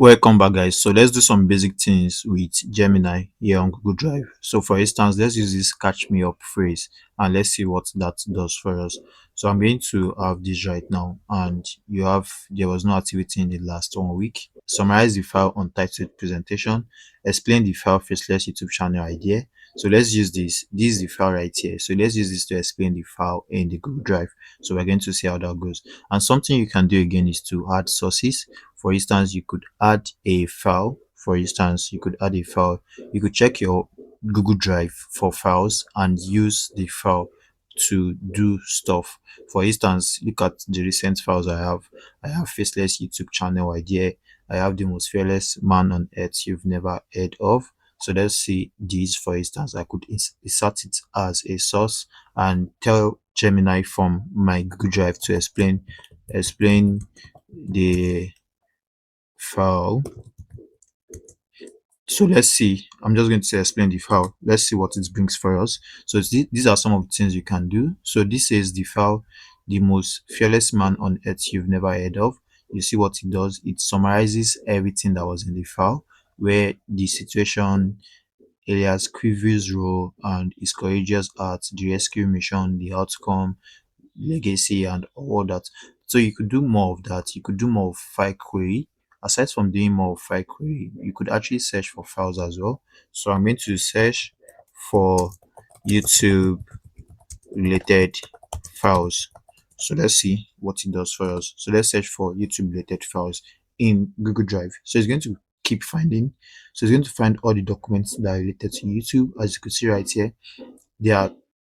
Welcome back, guys. So let's do some basic things with Gemini here on Google Drive. So for instance, let's use this catch me up phrase and let's see what that does for us. So I'm going to have this right now, and you have there was no activity in the last 1 week. Summarize the file untitled presentation, explain the file faceless YouTube channel idea. So let's use this. This is the file right here. So let's use this to explain the file in the Google Drive. So we're going to see how that goes. And something you can do again is to add sources. For instance, you could add a file. For instance, you could add a file. You could check your Google Drive for files and use the file to do stuff. For instance, look at the recent files I have. I have faceless YouTube channel idea. I have the most fearless man on earth you've never heard of. So let's see these. For instance, I could insert it as a source and tell Gemini from my Google Drive to explain the file. So let's see. I'm just going to say explain the file. Let's see what it brings for us. So these are some of the things you can do. So this is the file, the most fearless man on earth you've never heard of. You see what it does. It summarizes everything that was in the file, where the situation, Elias Quiver's role, and his courageous art, the rescue mission, the outcome, legacy, and all that. So you could do more of that. You could do more of file query. Aside from doing more of file query, you could actually search for files as well. So I'm going to search for YouTube related files. So let's see what it does for us. So let's search for YouTube related files in Google Drive. So it's going to keep finding. So it's going to find all the documents that are related to YouTube. As you can see right here, there are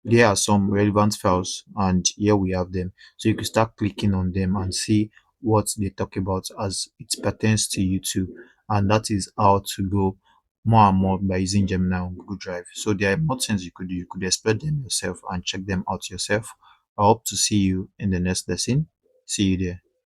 there are some relevant files, and here we have them. So you can start clicking on them and see what they talk about as it pertains to YouTube. And that is how to go more and more by using Gemini on Google Drive. So there are more things you could do. You could explore them yourself and check them out yourself. I hope to see you in the next lesson. See you there.